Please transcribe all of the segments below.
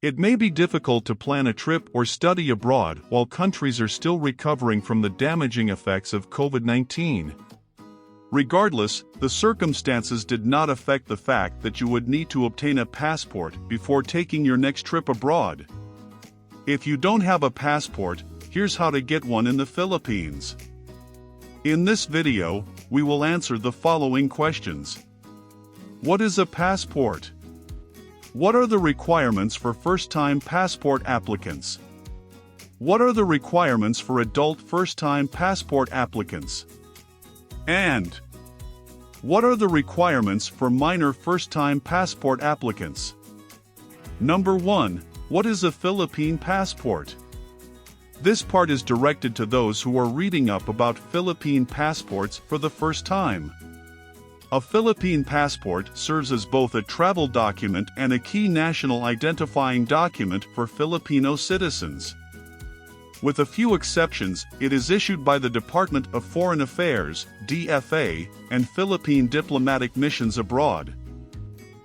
It may be difficult to plan a trip or study abroad while countries are still recovering from the damaging effects of COVID-19. Regardless, the circumstances did not affect the fact that you would need to obtain a passport before taking your next trip abroad. If you don't have a passport, here's how to get one in the Philippines. In this video, we will answer the following questions. What is a passport? What are the requirements for first-time passport applicants? What are the requirements for adult first-time passport applicants? And what are the requirements for minor first-time passport applicants? Number 1. What is a Philippine passport? This part is directed to those who are reading up about Philippine passports for the first time. A Philippine passport serves as both a travel document and a key national identifying document for Filipino citizens. With a few exceptions, it is issued by the Department of Foreign Affairs, DFA, and Philippine diplomatic missions abroad.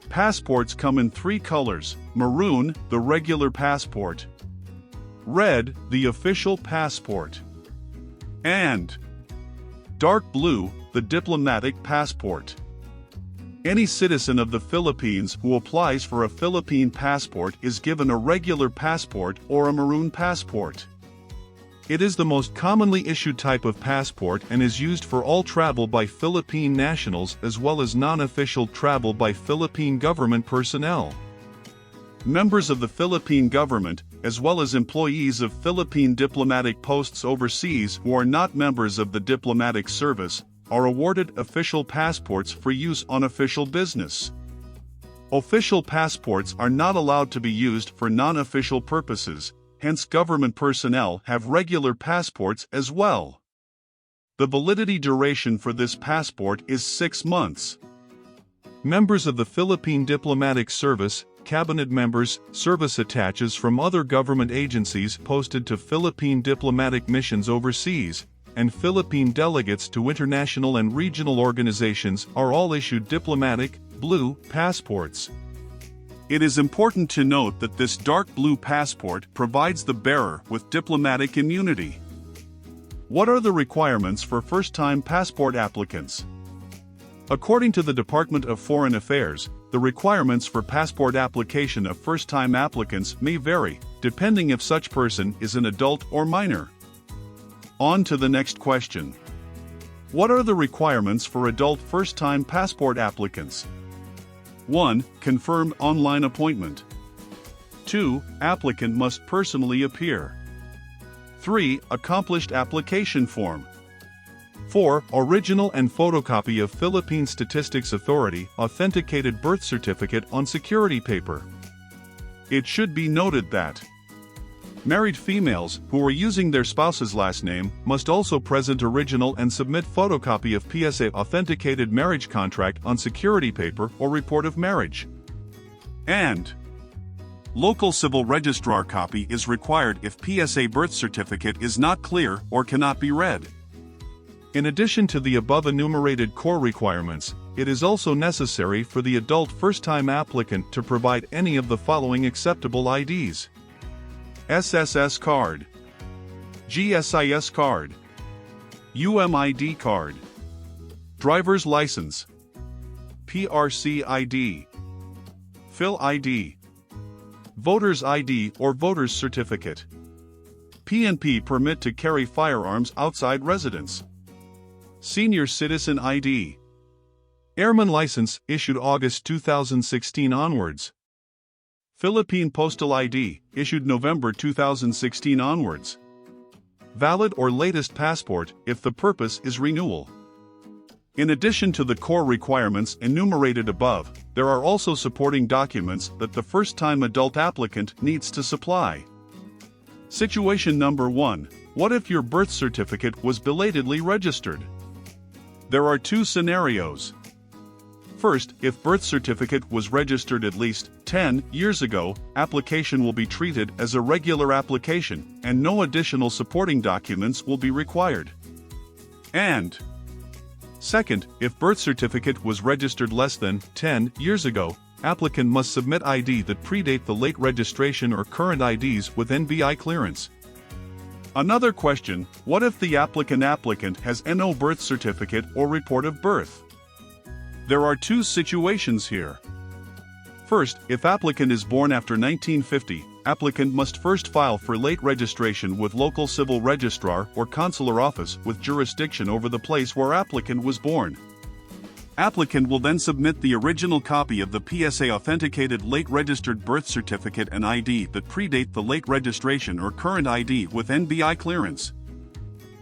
Passports come in 3 colors: maroon, the regular passport; red, the official passport; and dark blue, the diplomatic passport. Any citizen of the Philippines who applies for a Philippine passport is given a regular passport or a maroon passport. It is the most commonly issued type of passport and is used for all travel by Philippine nationals as well as non-official travel by Philippine government personnel. Members of the Philippine government, as well as employees of Philippine diplomatic posts overseas who are not members of the diplomatic service, are awarded official passports for use on official business. Official passports are not allowed to be used for non-official purposes, hence government personnel have regular passports as well. The validity duration for this passport is 6 months. Members of the Philippine Diplomatic Service, cabinet members, service attaches from other government agencies posted to Philippine diplomatic missions overseas, and Philippine delegates to international and regional organizations are all issued diplomatic, blue, passports. It is important to note that this dark blue passport provides the bearer with diplomatic immunity. What are the requirements for first-time passport applicants? According to the Department of Foreign Affairs, the requirements for passport application of first-time applicants may vary, depending if such person is an adult or minor. On to the next question. What are the requirements for adult first-time passport applicants? 1. Confirmed online appointment. 2. Applicant must personally appear. 3. Accomplished application form. 4. Original and photocopy of Philippine Statistics Authority authenticated birth certificate on security paper. It should be noted that married females who are using their spouse's last name must also present original and submit photocopy of PSA authenticated marriage contract on security paper or report of marriage. And local civil registrar copy is required if PSA birth certificate is not clear or cannot be read. In addition to the above enumerated core requirements, it is also necessary for the adult first-time applicant to provide any of the following acceptable IDs: SSS card, GSIS card, UMID card, driver's license, PRC ID, Phil ID, voter's ID or voter's certificate, PNP permit to carry firearms outside residence, senior citizen ID, airman license issued August 2016 onwards, Philippine Postal ID, issued November 2016 onwards. Valid or latest passport, if the purpose is renewal. In addition to the core requirements enumerated above, there are also supporting documents that the first-time adult applicant needs to supply. Situation number 1. What if your birth certificate was belatedly registered? There are 2 scenarios. First, if birth certificate was registered at least 10 years ago, application will be treated as a regular application, and no additional supporting documents will be required. And second, if birth certificate was registered less than 10 years ago, applicant must submit ID that predate the late registration or current IDs with NBI clearance. Another question, what if the applicant has no birth certificate or report of birth? There are two situations here. First, if applicant is born after 1950, applicant must first file for late registration with local civil registrar or consular office with jurisdiction over the place where applicant was born. Applicant will then submit the original copy of the PSA authenticated late registered birth certificate and ID that predate the late registration or current ID with NBI clearance.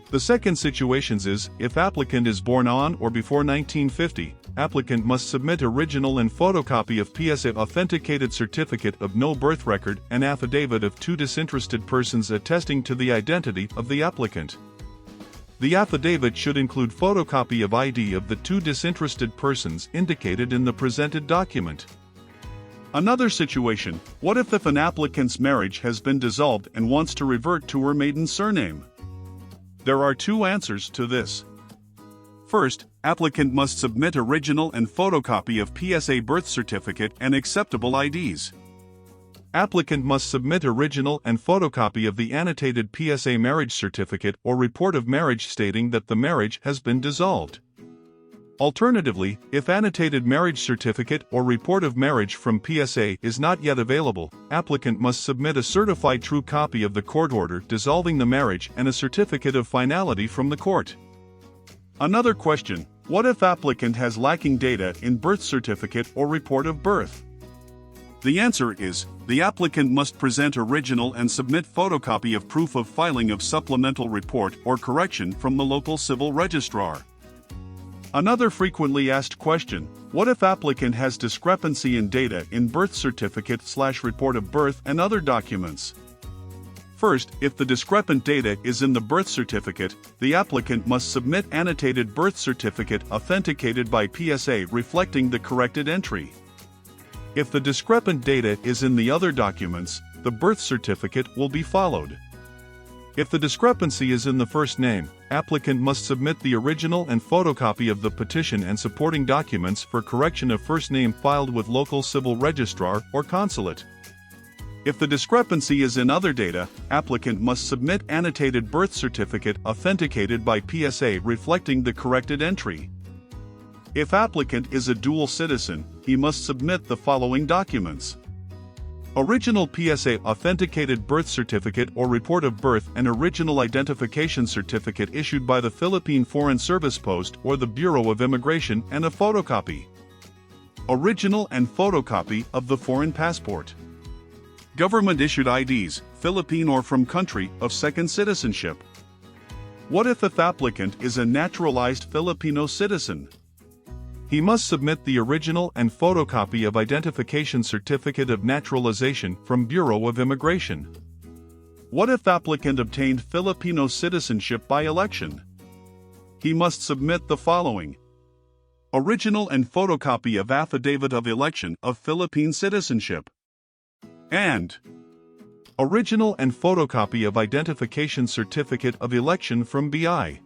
The second situation is, if applicant is born on or before 1950, applicant must submit original and photocopy of PSA authenticated certificate of no birth record and affidavit of two disinterested persons attesting to the identity of the applicant. The affidavit should include photocopy of ID of the two disinterested persons indicated in the presented document. Another situation, what if an applicant's marriage has been dissolved and wants to revert to her maiden surname? There are two answers to this. First, applicant must submit original and photocopy of PSA birth certificate and acceptable IDs. Applicant must submit original and photocopy of the annotated PSA marriage certificate or report of marriage stating that the marriage has been dissolved. Alternatively, if annotated marriage certificate or report of marriage from PSA is not yet available, applicant must submit a certified true copy of the court order dissolving the marriage and a certificate of finality from the court. Another question, what if applicant has lacking data in birth certificate or report of birth? The answer is, the applicant must present original and submit photocopy of proof of filing of supplemental report or correction from the local civil registrar. Another frequently asked question, what if applicant has discrepancy in data in birth certificate/report of birth and other documents? First, if the discrepant data is in the birth certificate, the applicant must submit annotated birth certificate authenticated by PSA reflecting the corrected entry. If the discrepant data is in the other documents, the birth certificate will be followed. If the discrepancy is in the first name, applicant must submit the original and photocopy of the petition and supporting documents for correction of first name filed with local civil registrar or consulate. If the discrepancy is in other data, applicant must submit annotated birth certificate authenticated by PSA reflecting the corrected entry. If applicant is a dual citizen, he must submit the following documents: original PSA authenticated birth certificate or report of birth and original identification certificate issued by the Philippine Foreign Service Post or the Bureau of Immigration and a photocopy. Original and photocopy of the foreign passport. Government-issued IDs, Philippine or from country of second citizenship. What if applicant is a naturalized Filipino citizen? He must submit the original and photocopy of identification certificate of naturalization from Bureau of Immigration. What if applicant obtained Filipino citizenship by election? He must submit the following: original and photocopy of affidavit of election of Philippine citizenship, and original and photocopy of identification certificate of election from BI.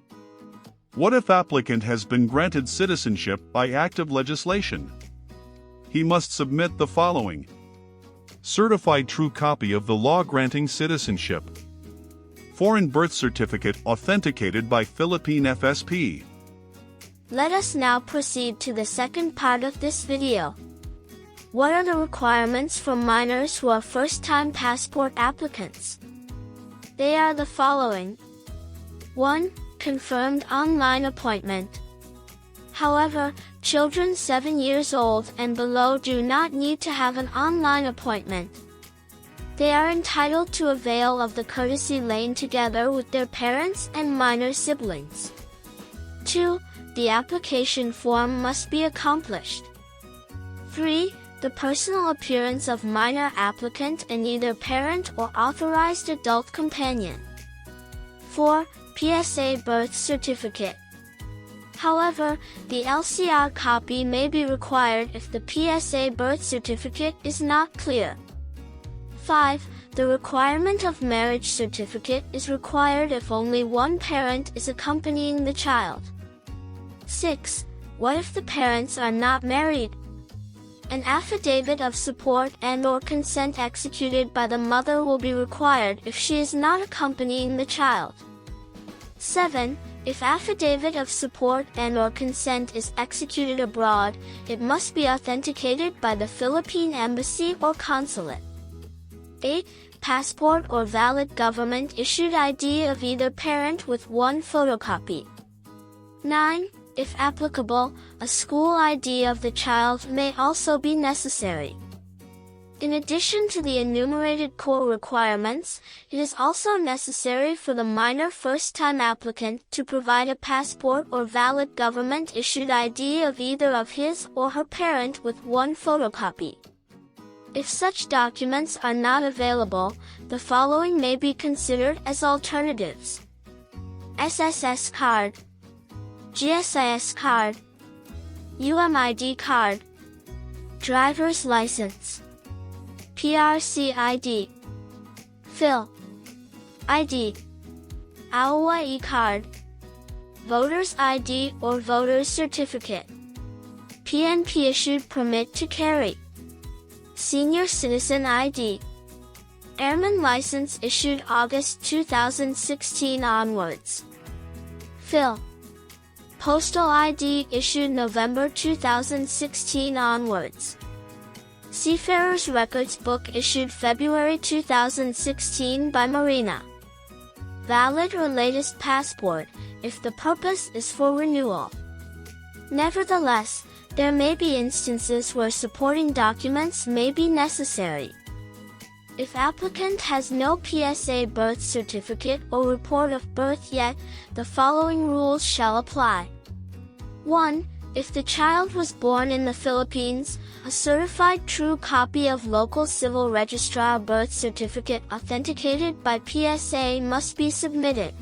What if applicant has been granted citizenship by act of legislation? He must submit the following: certified true copy of the law granting citizenship, foreign birth certificate authenticated by Philippine FSP. Let us now proceed to the second part of this video. What are the requirements for minors who are first-time passport applicants? They are the following. 1. Confirmed online appointment. However, children 7 years old and below do not need to have an online appointment. They are entitled to avail of the courtesy lane together with their parents and minor siblings. 2. The application form must be accomplished. 3. The personal appearance of minor applicant and either parent or authorized adult companion. 4. PSA birth certificate. However, the LCR copy may be required if the PSA birth certificate is not clear. 5. The requirement of marriage certificate is required if only one parent is accompanying the child. 6. What if the parents are not married? An affidavit of support and/or consent executed by the mother will be required if she is not accompanying the child. 7. If affidavit of support and/or consent is executed abroad, it must be authenticated by the Philippine Embassy or Consulate. 8. Passport or valid government-issued ID of either parent with one photocopy. 9. If applicable, a school ID of the child may also be necessary. In addition to the enumerated core requirements, it is also necessary for the minor first-time applicant to provide a passport or valid government-issued ID of either of his or her parent with one photocopy. If such documents are not available, the following may be considered as alternatives: SSS card, GSIS card, UMID card, driver's license, PRC ID, Phil ID, AOA card, voter's ID or voter's certificate, PNP issued permit to carry, senior citizen ID, airman license issued August 2016 onwards, Phil postal ID issued November 2016 onwards, Seafarer's Records Book issued February 2016 by Marina. Valid or latest passport, if the purpose is for renewal. Nevertheless, there may be instances where supporting documents may be necessary. If applicant has no PSA birth certificate or report of birth yet, the following rules shall apply. 1. If the child was born in the Philippines, a certified true copy of local civil registrar birth certificate authenticated by PSA must be submitted.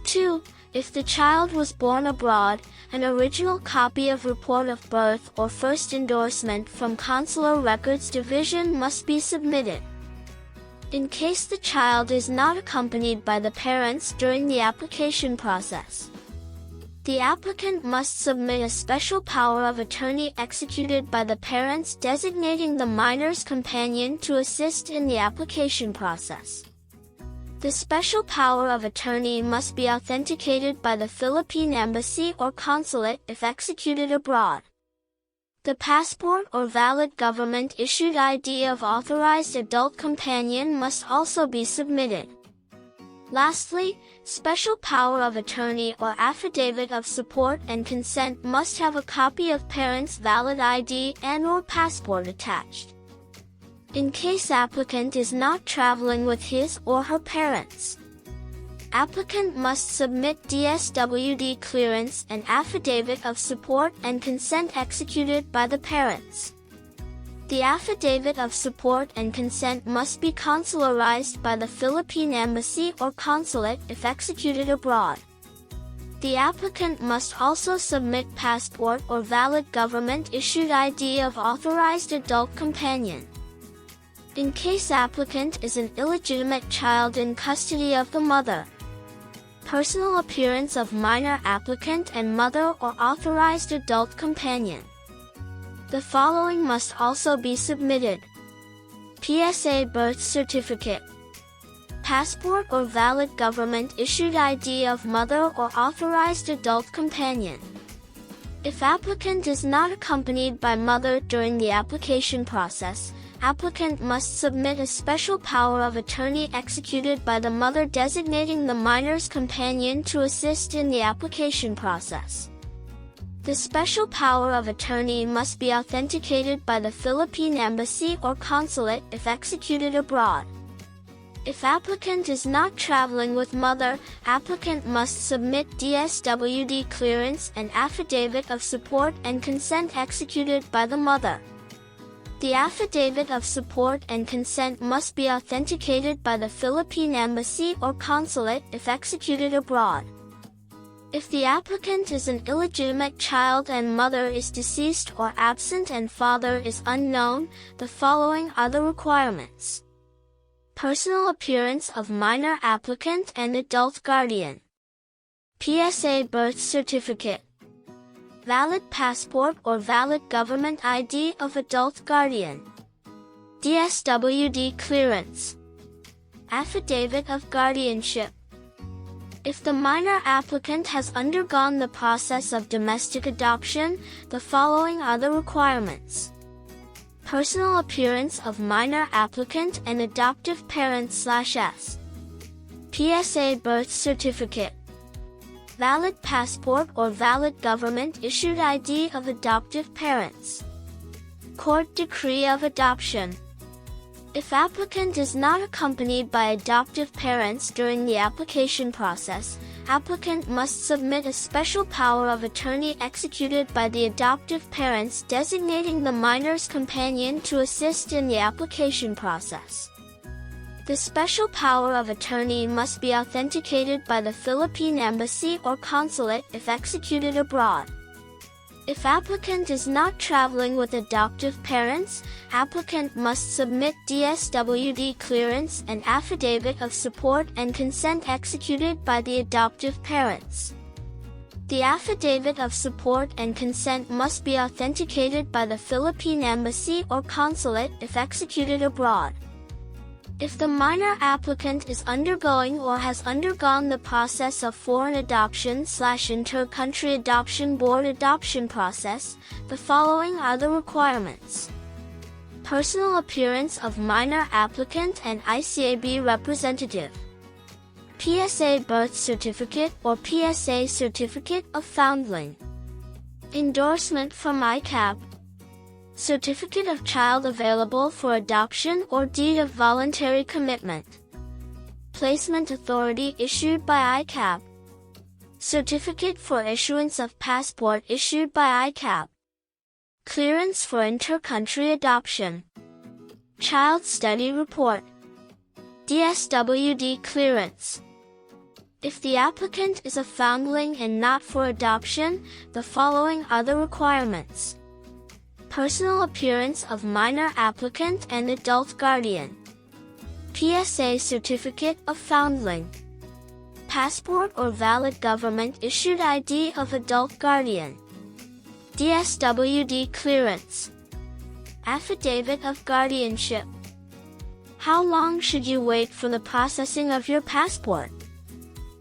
2. If the child was born abroad, an original copy of report of birth or first endorsement from Consular Records Division must be submitted. In case the child is not accompanied by the parents during the application process, the applicant must submit a special power of attorney executed by the parents designating the minor's companion to assist in the application process. The special power of attorney must be authenticated by the Philippine Embassy or Consulate if executed abroad. The passport or valid government-issued ID of authorized adult companion must also be submitted. Lastly, special power of attorney or affidavit of support and consent must have a copy of parent's valid ID and/or passport attached. In case applicant is not traveling with his or her parents, applicant must submit DSWD clearance and affidavit of support and consent executed by the parents. The affidavit of support and consent must be consularized by the Philippine Embassy or Consulate if executed abroad. The applicant must also submit passport or valid government-issued ID of authorized adult companion. In case applicant is an illegitimate child in custody of the mother, personal appearance of minor applicant and mother or authorized adult companion. The following must also be submitted: PSA birth certificate, passport or valid government-issued ID of mother or authorized adult companion. If applicant is not accompanied by mother during the application process, applicant must submit a special power of attorney executed by the mother designating the minor's companion to assist in the application process. The special power of attorney must be authenticated by the Philippine Embassy or Consulate if executed abroad. If applicant is not traveling with mother, applicant must submit DSWD clearance and affidavit of support and consent executed by the mother. The affidavit of support and consent must be authenticated by the Philippine Embassy or Consulate if executed abroad. If the applicant is an illegitimate child and mother is deceased or absent and father is unknown, the following are the requirements: personal appearance of minor applicant and adult guardian, PSA birth certificate, valid passport or valid government ID of adult guardian. DSWD clearance. Affidavit of guardianship. If the minor applicant has undergone the process of domestic adoption, the following are the requirements. Personal appearance of minor applicant and adoptive parent/S. PSA birth certificate. Valid passport or valid government-issued ID of adoptive parents. Court decree of adoption. If applicant is not accompanied by adoptive parents during the application process, applicant must submit a special power of attorney executed by the adoptive parents designating the minor's companion to assist in the application process. The special power of attorney must be authenticated by the Philippine Embassy or Consulate if executed abroad. If applicant is not traveling with adoptive parents, applicant must submit DSWD clearance and affidavit of support and consent executed by the adoptive parents. The affidavit of support and consent must be authenticated by the Philippine Embassy or Consulate if executed abroad. If the minor applicant is undergoing or has undergone the process of foreign adoption/inter-country adoption board adoption process, the following are the requirements. Personal appearance of minor applicant and ICAB representative. PSA birth certificate or PSA certificate of foundling. Endorsement from ICAB. Certificate of child available for adoption or deed of voluntary commitment. Placement authority issued by ICAB. Certificate for issuance of passport issued by ICAB. Clearance for inter-country adoption. Child study report. DSWD clearance. If the applicant is a foundling and not for adoption, the following are the requirements. Personal appearance of minor applicant and adult guardian. PSA certificate of foundling. Passport or valid government-issued ID of adult guardian. DSWD clearance. Affidavit of guardianship. How long should you wait for the processing of your passport?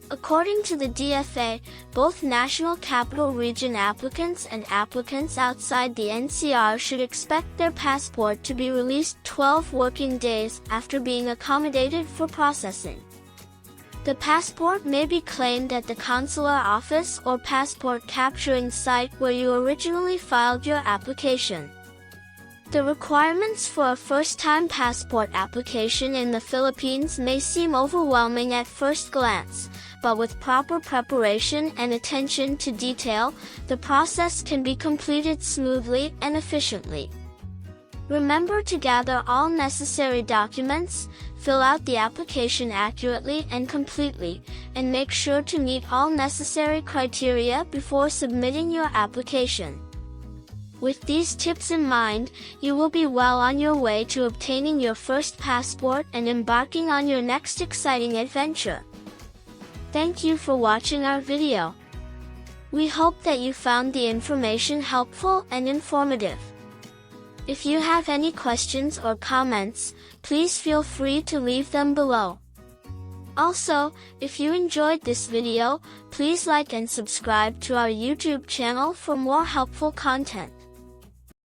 According to the DFA, both National Capital Region applicants and applicants outside the NCR should expect their passport to be released 12 working days after being accommodated for processing. The passport may be claimed at the consular office or passport capturing site where you originally filed your application. The requirements for a first-time passport application in the Philippines may seem overwhelming at first glance, but with proper preparation and attention to detail, the process can be completed smoothly and efficiently. Remember to gather all necessary documents, fill out the application accurately and completely, and make sure to meet all necessary criteria before submitting your application. With these tips in mind, you will be well on your way to obtaining your first passport and embarking on your next exciting adventure. Thank you for watching our video. We hope that you found the information helpful and informative. If you have any questions or comments, please feel free to leave them below. Also, if you enjoyed this video, please like and subscribe to our YouTube channel for more helpful content.